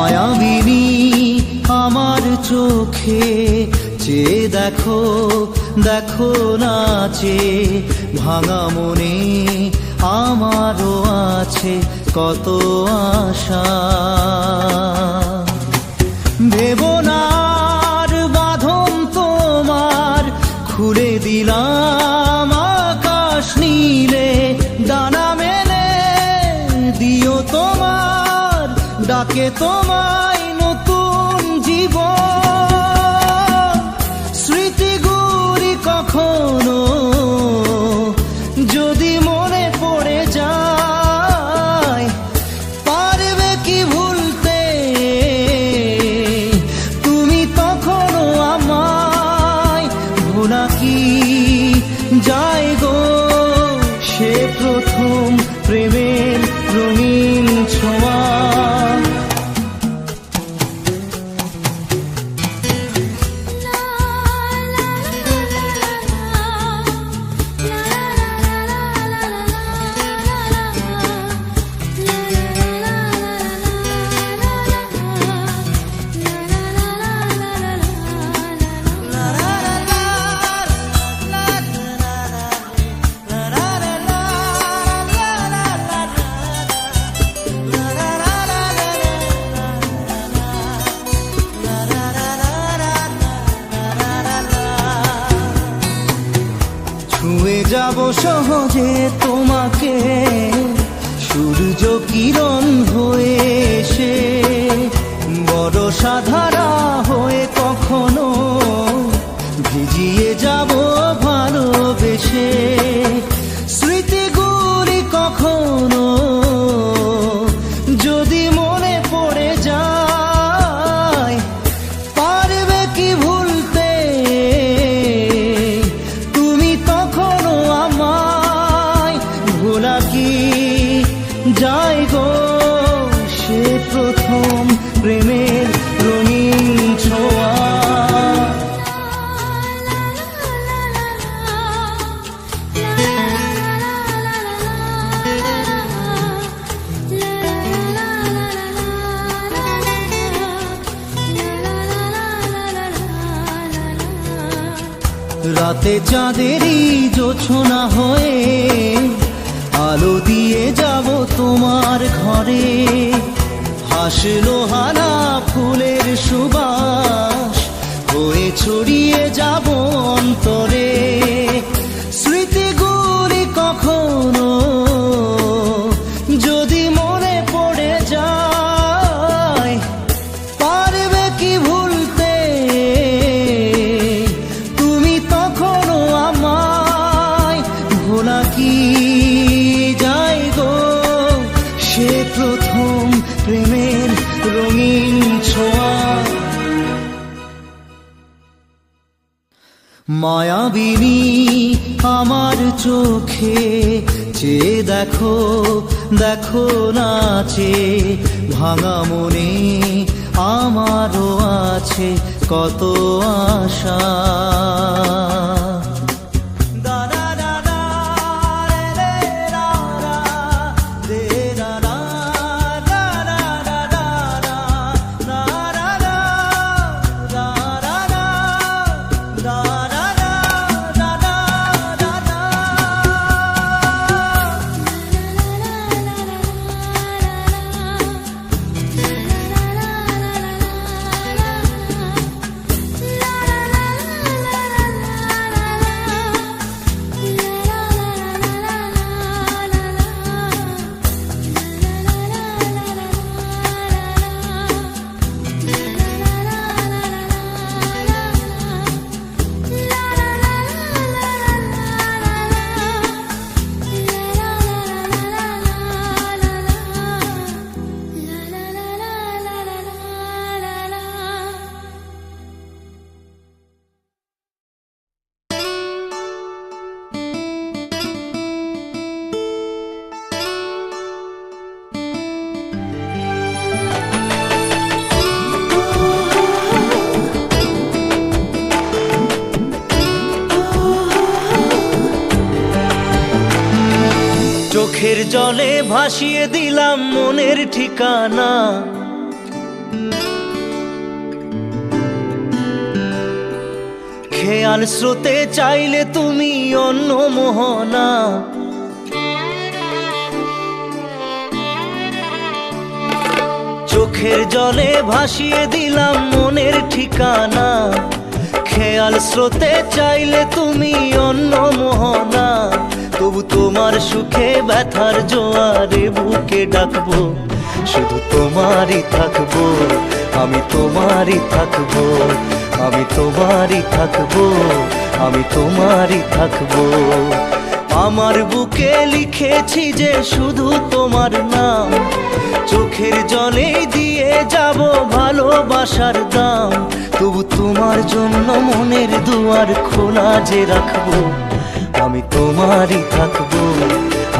মায়াবিনী আমার চোখে চেয়ে দেখো, দেখো নাচে ভাঙা মনে আমারও আছে কত আশা। ভেবনার বাঁধন তোমার খুলে দিলাম আকাশ নীলে, ডানা মেলে দিও তোমার ডাকে তোমায় নতুন জীবন। স্মৃতিগুলি কখনো যদি মনে পড়ে যায়, পারবে কি ভুলতে তুমি তখনও আমায়? ভোলা কি যায় গো সে প্রথম প্রেমের রঙিন ছোঁয়া। ছুঁয়ে যাব সহজে তোমাকে সূর্য কিরণ হয়ে এসে, বরষা ধারা হয়ে কখনো ভিজিয়ে যাব ভালোবেসে। স্মৃতিগুলি কখনো যদি মনে পড়ে যায়, পারবে কি ভুলতে তুমি তখনও আমায়? ভোলা কি যায় গো সে প্রথম প্রেমের রঙিন ছোঁয়া। রাতে চাঁদেরই জোছনা হয়ে আলো দিয়ে যাব তোমার ঘরে, হাসলো হানা ফুলের সুবাস হয়ে ছড়িয়ে যাব অন্তরে। স্মৃতিগুলি কখনো যদি মনে পড়ে যায়, পারবে কি ভুলতে তুমি তখনও আমায়? ভোলা কি যায় গো সে প্রথম প্রেমের রঙিন ছোঁয়া। মায়াবিনী আমার চোখে চেয়ে দেখো, দেখো নাচে ভাঙা মনে আমারও আছে কত আশা। চোখের জলে ভাসিয়ে দিলাম মনের ঠিকানা, খেয়াল স্রোতে চাইলে তুমি অন্য মোহনা, চোখের জলে ভাসিয়ে দিলাম মনের ঠিকানা। খেয়াল স্রোতে চাইলে তুমি অন্য মোহনা, তবু তোমার সুখে ব্যথার জোয়ারে বুকে ডাকবো, শুধু তোমারই থাকবো, আমি তোমারই থাকবো, আমি তোমারই থাকবো, আমি তোমারই থাকবো। আমার বুকে লিখেছি যে শুধু তোমার নাম, চোখের জলে দিয়ে যাব ভালোবাসার দাম। তবু তোমার জন্য মনের দুয়ার খোলা যে রাখবো, আমি তোমারই থাকবো,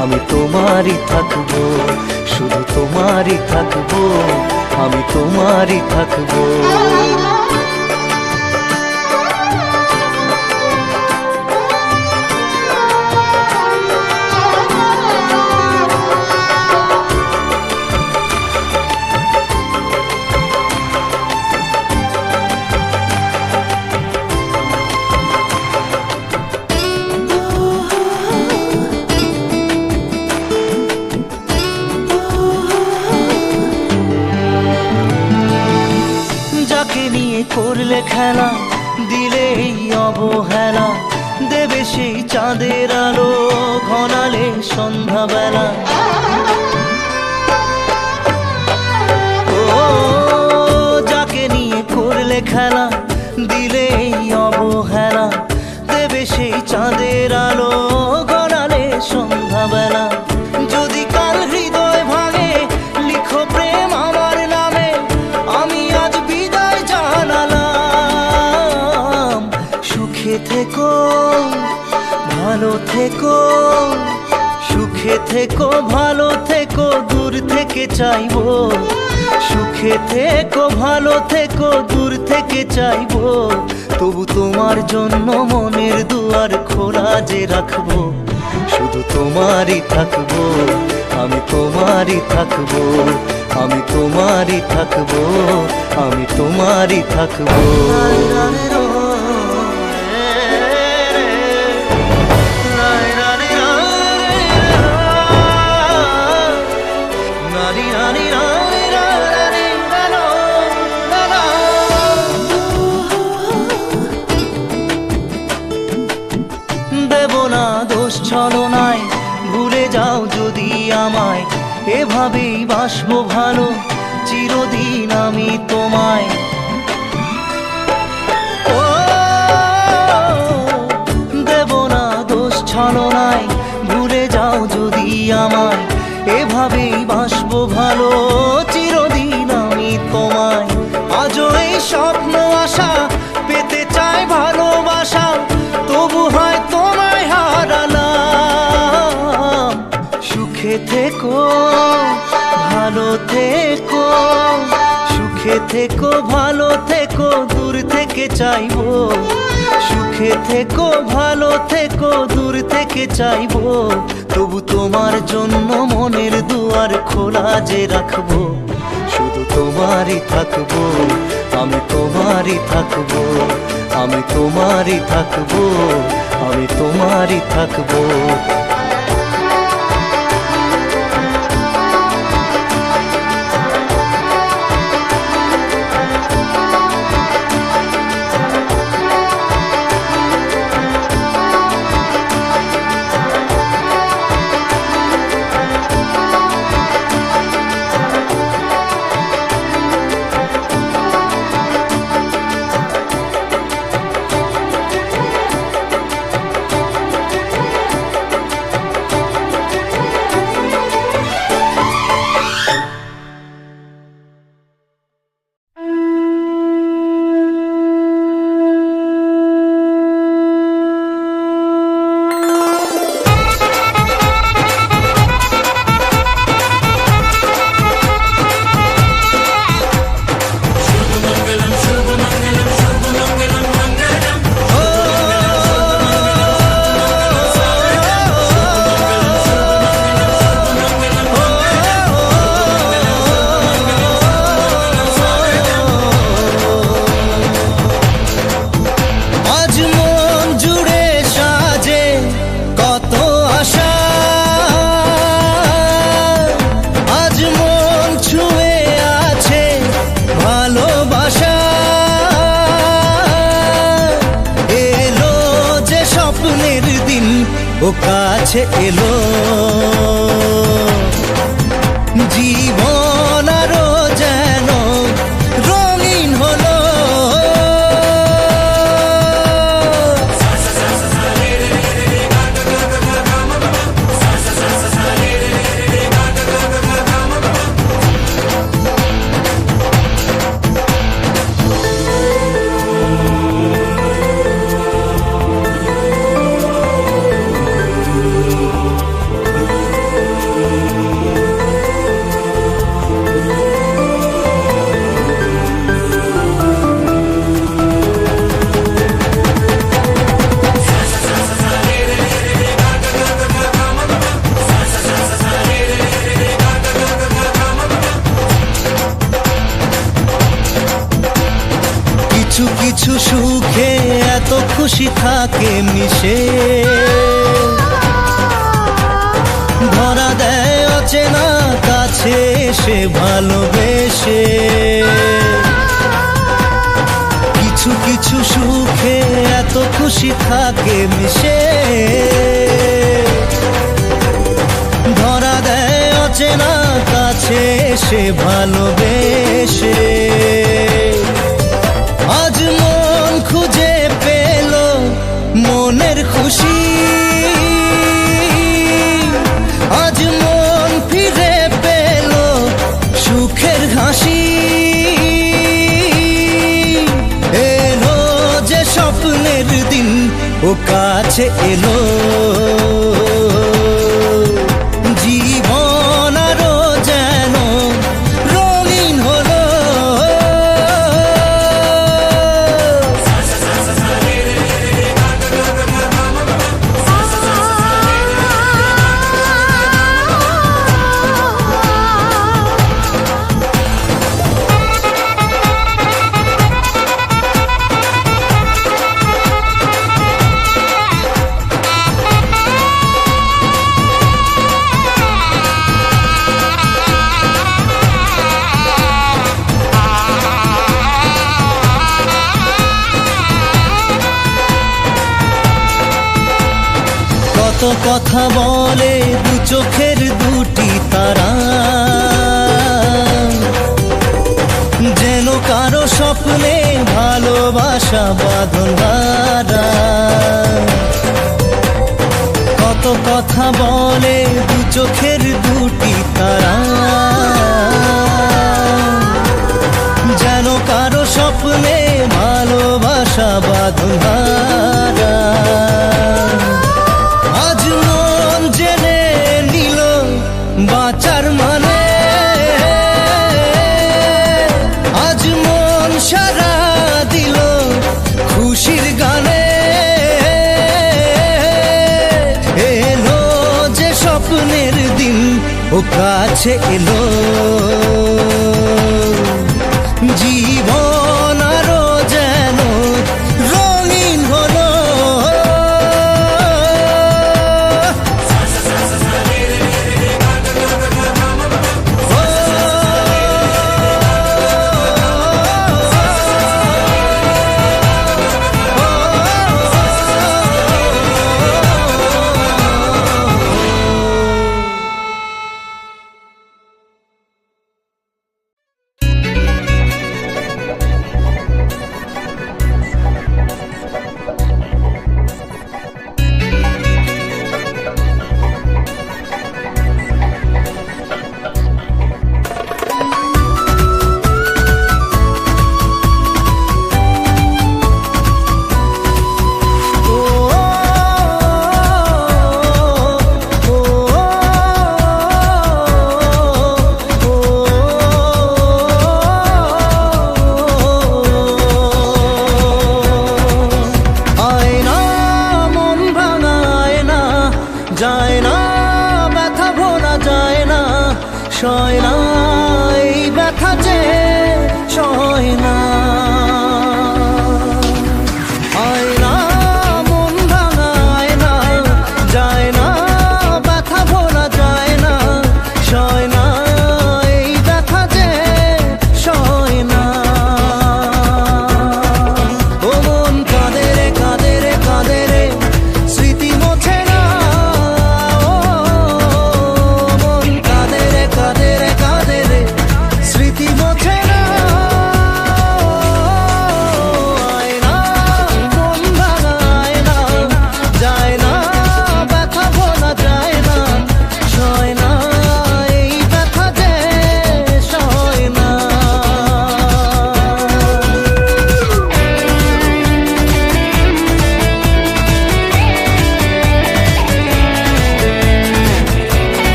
আমি তোমারই থাকবো, শুধু তোমারই থাকবো, আমি তোমারই থাকবো। নিয়ে করলে খেলা, দিলে এই অবহেলা, দেবে সেই চাঁদের আলো ঘনালে সন্ধ্যাবেলা। ও যাকে নিয়ে করলে খেলা, দিলে এই অবহেলা, দেবে সেই চাঁদের আলো ঘনালে সন্ধ্যাবেলা। যদি কাল হৃদয় ভাঙে লিখো প্রেম আমার নামে, আমি আজ বিদায় জানালাম। সুখে থেকো ভালো থেকো, সুখে থেকো ভালো থেকো, দূর থেকে চাইবো। সুখে থেকো ভালো থেকো, দূর থেকে চাইবো। তবু তোমার জন্য মনের দুয়ার খোলা যে রাখবো, শুধু তোমারই থাকবো, আমি তোমারই থাকবো, আমি তোমারই থাকবো, আমি তোমারই থাকবো। দেব না দোষ ছলনায়, ভুলে যাও যদি আমায়, এভাবেই বাসবো ভালো চিরদিন আমি তোমায়। ও দেব না দোষ ছলনায়, ভুলে যাও যদি আমায়, এভাবেই বাসবো ভালো চিরদিন আমি তোমায়। আজও এই স্বপ্ন আশা পেতে চাই ভালোবাসা, তবু হয় তোমায় হারালাম। সুখে থেকো ভালো থেকো, সুখে থেকো ভালো থেকো, দূর থেকে চাইবো। সুখে থেকো ভালো থেকো, দূর থেকে চাইবো। তবু তোমার জন্য মনের দুয়ার খোলা যে রাখবো, শুধু তোমারই থাকবো, আমি তোমারই থাকবো, আমি তোমারই থাকবো, আমি তোমারই থাকবো। ও কাছে এলো। জীবন আরো যেন রঙিন হলো। কিছু কিছু সুখে এত খুশি থাকে মিশে, ধরা দেয় অচেনা কাছে এসে ভালোবেসে। কিছু কিছু সুখে এত খুশি থাকে মিশে, ধরা দেয় অচেনা কাছে এসে ভালোবেসে। আজ মন খুঁজে পেল মনের খুশি, আজ মন ফিরে পেল সুখের হাসি। এলো যে স্বপ্নের দিন ও কাছে এলো। জীবন আরো যেন রঙিন হলো। কত কথা বলে দু চোখের দুটি তারা, যেন কারো স্বপ্নে ভালোবাসা বাঁধন হারা। কত কথা বলে দু চোখের দুটি তারা, যেন কারো স্বপ্নে ভালোবাসা বাঁধন হারা। আজ মন জেনে নিল বাঁচার মানে, আজ মন সারা দিল খুশির গানে। এলো যে স্বপ্নের দিন ও কাছে এলো। জীবন আরো যেন রঙিন হলো। সয় না এই ব্যথা যে সয় না। আয়না মন ভাঙায় না, যায় না ব্যথা ভোলা যায় না। সয় না এই ব্যথা যে সয় না। ও মন কাঁদে রে কাঁদে রে কাঁদে রে, স্মৃতি মোছে না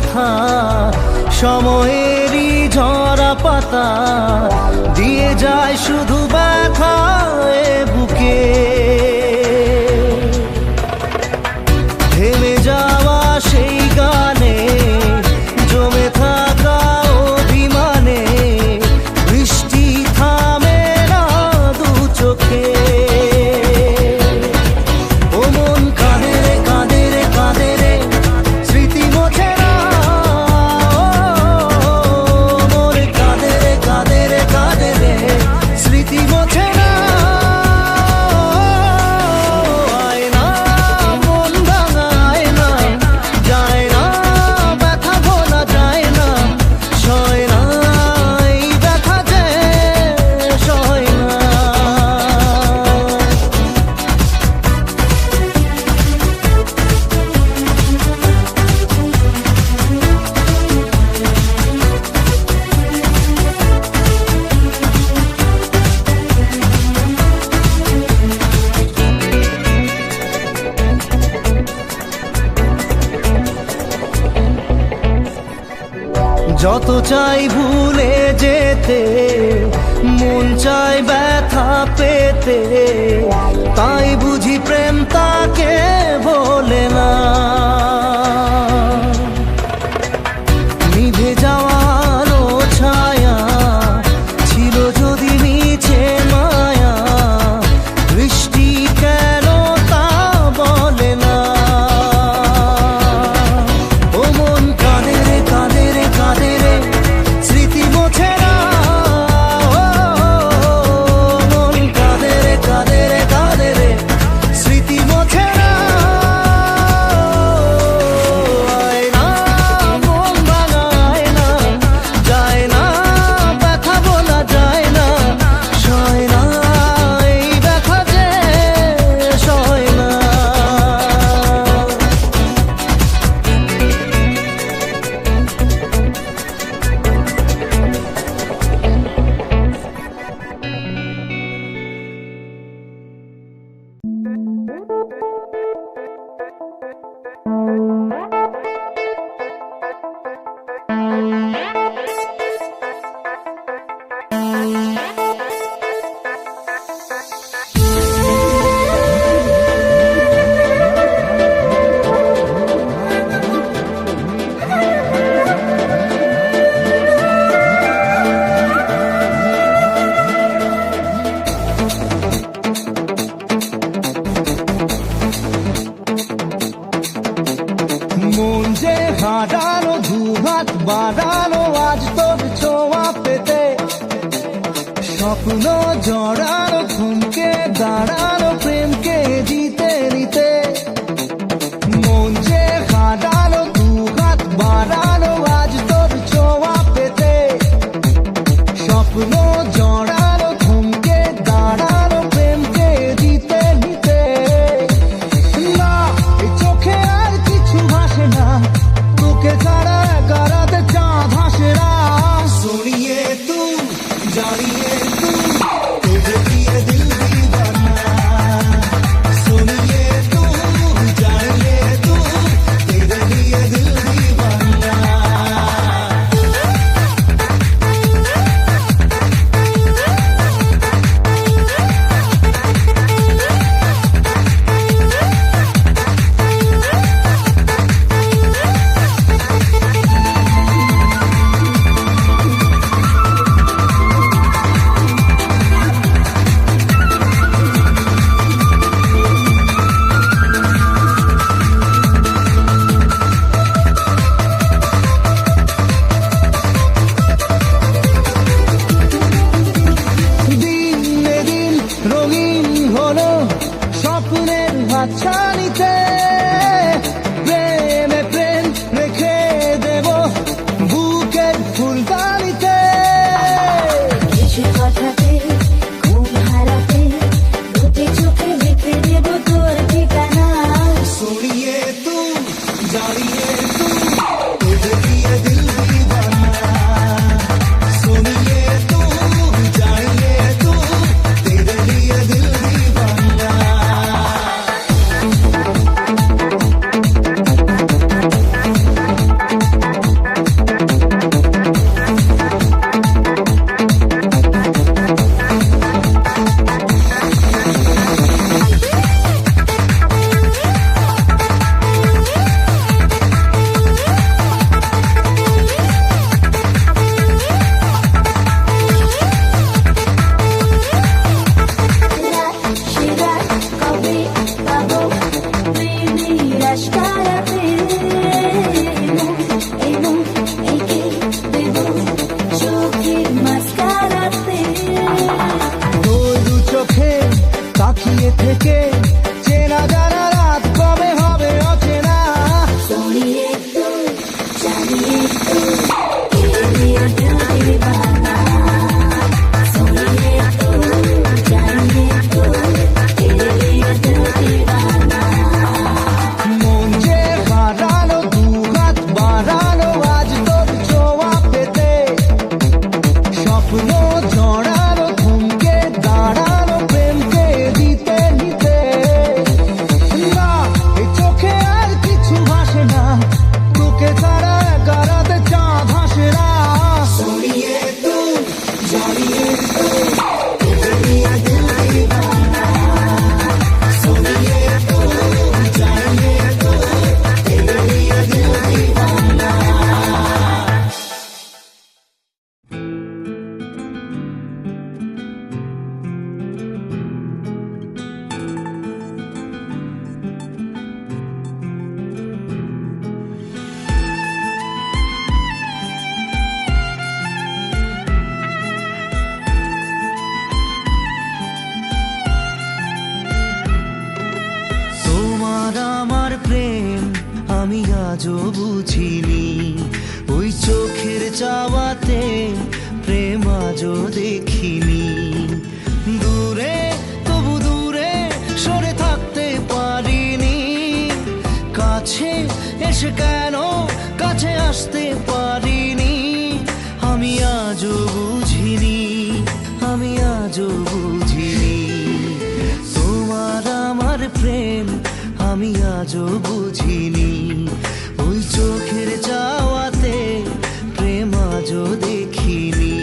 কথা, সময়েরই ঝরা পাতা দিয়ে যায় শুধু ব্যথা এ বুকে। থেমে যাওয়া সেই গানে জমে থাকা অভিমানে বৃষ্টি থামে না দু চোখে। ও মন কাঁদে রে কাঁদে রে কাঁদে রে, স্মৃতি মোছে না। মন কাঁদে রে কাঁদে রে কাঁদে রে, স্মৃতি মোছে না। আয় না মন ভাঙা আয় না, যায় না ব্যথা ভোলা যায় না, সয় না এই ব্যথা যে সয় না। যত চাই ভুলে যেতে, মন চাই ব্যথা পেতে, তাই বুঝি প্রেম তাকে বলে না। নিভে যাওয়া আলো ছায়া ছিল যদি মিছে মায়া, বৃষ্টি কেন তা বলে না। ও মন কাঁদে রে কাঁদে রে কাঁদে রে, স্মৃতি মোছে না। মন কাঁদে রে কাঁদে রে কাঁদে রে, স্মৃতি মোছে না। আয় না মন ভাঙা আয় না, যায় না ব্যথা বলা যায় না, সয় না এই ব্যথা যে সয় না। মন যে হারানো, দুহাত বাড়ানো আজ তোর ছোঁয়া পেতে, স্বপ্ন জড়ানো, থমকে দাঁড়ানো প্রেমকে জিতে নিতে। মন যে হারানো, দুহাত বাড়ানো আজ তোর ছোঁয়া পেতে, স্বপ্ন জড়ানো, থমকে দাঁড়ানো প্রেমকে জিতে নিতে। না এই চোখে আর কিছু ভাসে না, তোকে ছাড়া একারাতে চাঁদ হাসে না। सुनिए तू जानिए तू, तुझे दिए दिल दीवाना। মন যে হারালো দুহাত বাড়ালো আজ তোর ছোঁয়া পেতে, স্বপ্ন জড়ালো থমকে দাঁড়ালো প্রেমকে দিতে নিতে। না এই চোখে আর কিছু ভাসে না, তোকে ছাড়া একারাতে চাঁদ হাসে না। তোমার আমার প্রেম আমি আজও বুঝিনি, ওই চোখের চাওয়াতে প্রেম আজও দেখিনি। দূরে তবু দূরে সরে থাকতে পারিনি, কাছে এসে কেন কাছে আসতে পারিনি। আমি আজও বুঝিনি, আমি আজও বুঝিনি তোমার আমার প্রেম আমি আজও বুঝিনি, ওই চোখের চাওয়াতে প্রেম আজও দেখিনি।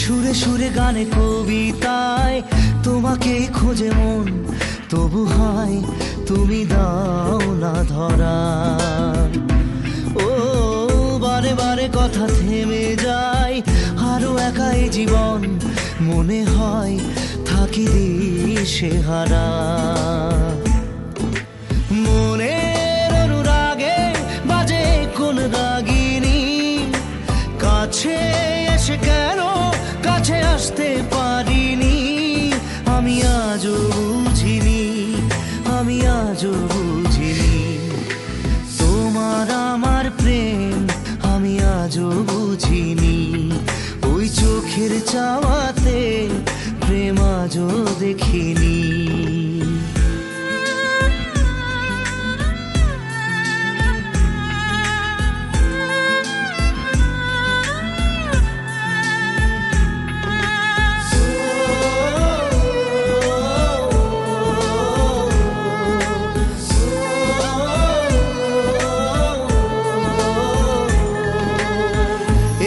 সুরে সুরে গানে কবিতায় তোমাকে খোঁজে মন, তবু হয় তুমি দাও না ধরা। ও বারে বারে কথা থেমে যায়, আরো একাই জীবন মনে হয় থাকি দিশে হারা। মনের অনুরাগে বাজে কোন রাগিনী, কাছে এসে কেন কাছে আসতে পারিনি। আমি আজও বুঝিনি, আমি আজও বুঝিনি তোমার আমার প্রেম আমি আজও বুঝিনি, ওই চোখের চাওয়াতে প্রেম আজও দেখিনি।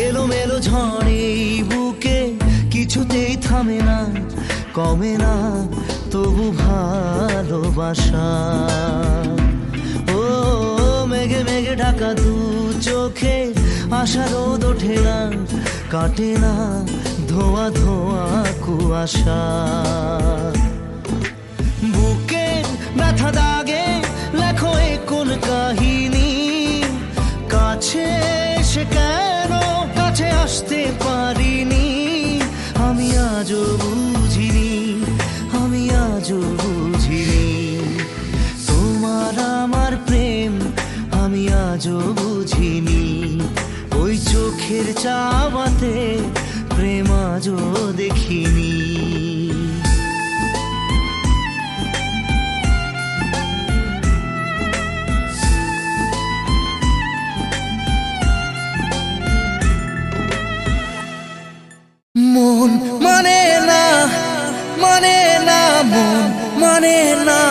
এলোমেলো ঝড়ে এই বুকে কিছুতেই থামে না, কমে না তবু ভালোবাসা। ও মেঘে মেঘে ঢাকা দু চোখে আশা রোদ ওঠে না, কাটে না ধোয়া ধোয়া কুয়াশা। বুকের ব্যথা দাগে লেখো এ কোন কাহিনী, কাছে এসে কেন কাছে আসতে পারিনি। আমি আজও বুঝিনি, আমি আজও বুঝিনি তোমার আমার প্রেম আমি আজও বুঝিনি, ওই চোখের চাওয়াতে প্রেম আজও দেখিনি। মন মানে না, মানে না মন মানে না,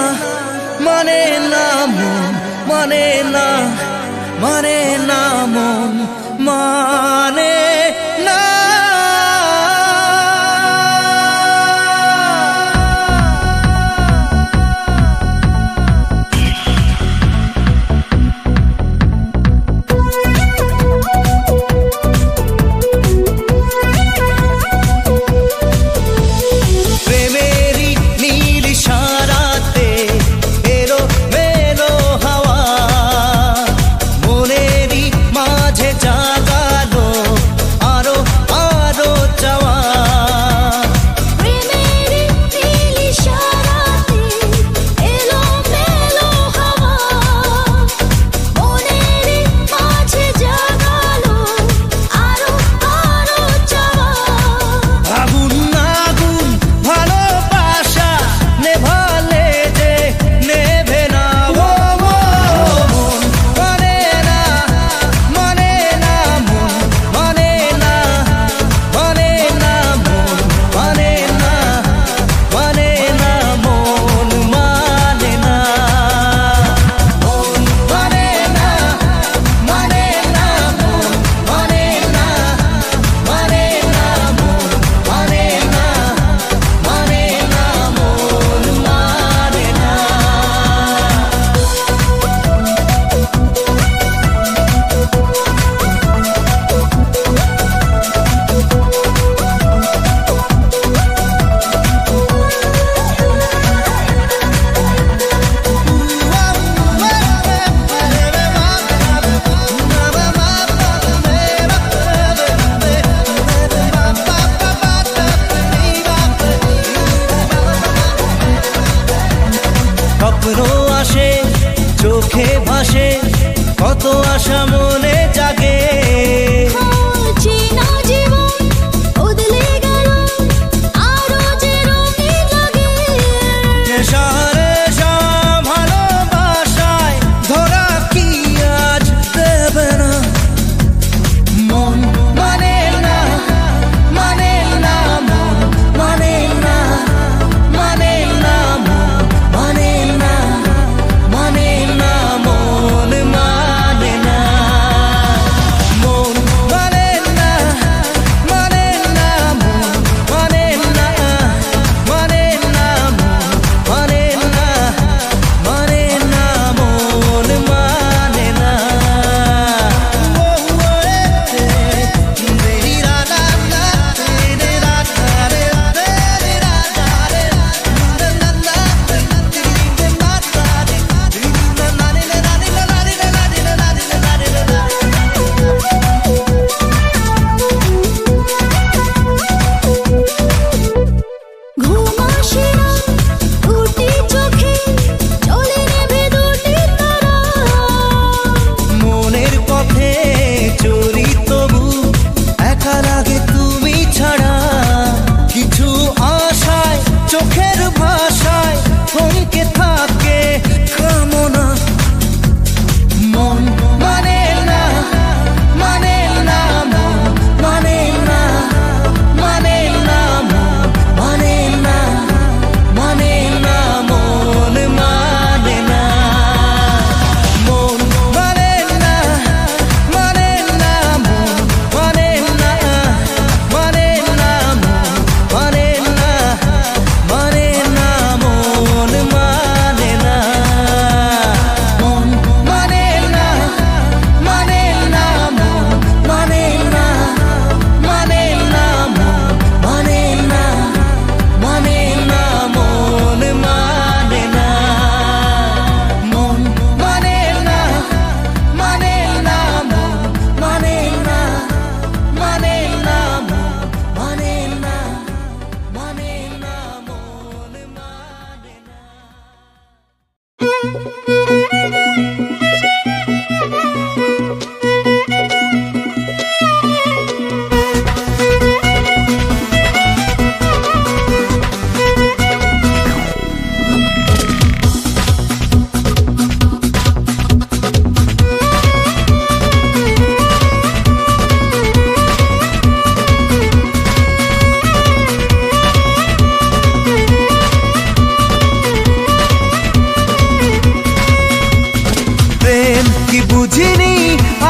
মানে না মন মানে না, মানে না মন মানে না। প্রেমে স্বপ্ন আসে চোখে ভাসে, কত আশা মনে জাগে। চেনা জীবন বদলে গেল, আরো যে রঙিন লাগে। নেশা নেশা ভালোবাসায় ধরা কি আজ দেবে না? মন মানে না, মানে না, মন মানে না, মানে না, মন মানে না, মানে না, মন মানে না, মন মানে না, মানে না, মন মানে না, মানে না, মন মানে না, মানে না, মন মানে না। ও রে তেরি রা রা রা তেরে রা রা রে তেরে রা রা রে না না না তেরি রে মা তা রে না না রে না রে না রে না রে না রে না রে না। ঘুম আসে না দুটি চোখে, চলে নেবে দুটি তারা। মনের পথে চলি তবু একা লাগে তুমি ছাড়া। কিছু আশায় চোখের ভাষায় থমকে থাকে কামনা। মন মানে না, মানে না, মন মানে না, মানে না, মন মানে না, মানে না, মন মানে না, মন মানে না, মানে না, মন মানে না, মানে না, মন মানে না, মানে না, মন মানে না, মন মানে না, মানে না, মন মানে না, মানে না, মন মানে না, মানে না, মন মানে না, মন মানে না, মানে না, মন মানে না, মানে না, মন মানে না, মানে না, মন মানে প্রেম কি বুঝিনি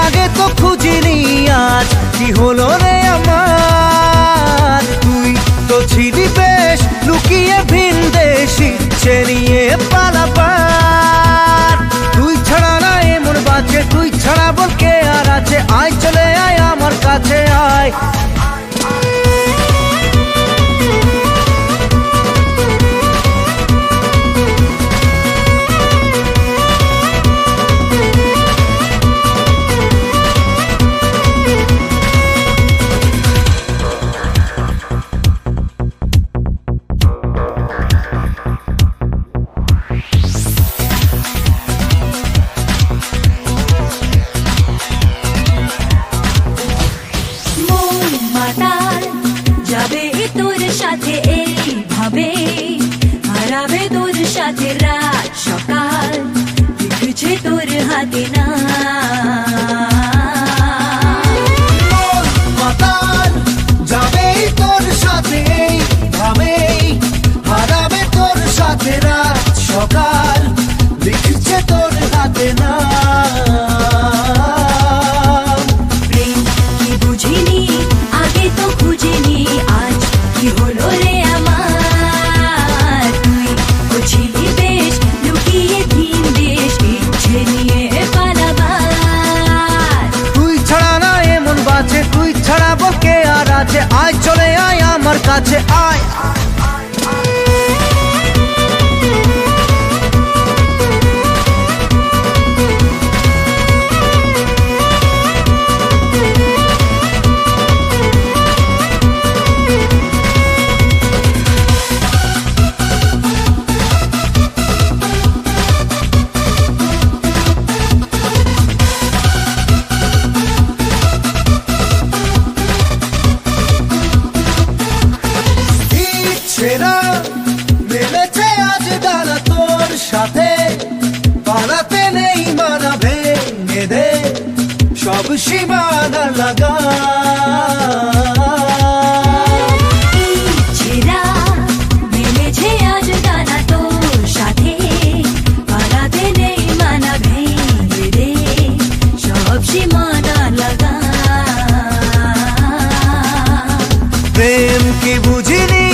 আগে তো খুঁজিনি, আজ কি হলো রে আমার? তুই তো ছিলি বেশ লুকিয়ে ভিন দেশি সে নিয়ে পালাবার। তুই ছাড়া না এমন বাঁচে, তুই ছাড়া বল কে আর আছে? আয় চলে আয় আমার কাছে আয়। মন মাতাল যাবে তোর সাথে এইভাবে, হারাবে তোর সাথে রাত সকাল, লিখছে তোর হাতে না। মাতাল যাবে তোর সাথে ভাবে, হারাবে তোর সাথে রাত সকাল, লিখছে তোর হাতে না। প্রেম কি বুঝিনি আগে তো খুঁজিনি, আজ কি হলো রে আমার? তুই তো ছিলি বেশ লুকিয়ে ভিন দেশ ইচ্ছে নিয়ে পালাবার। তুই ছাড়া না এমন বাঁচে, তুই ছাড়া বল কে আর আছে? আয় চলে আয় আমার কাছে আয়। সীমানা লাগা ছেঁড়া মেলেছে আজ দানা তোর সাথে পারাতে নেই মানা ভেঙে দে সব সীমানা লাগা প্রেম কি বুঝিনি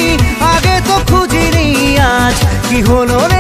আগে তো খুঁজিনি আজ কি হলো রে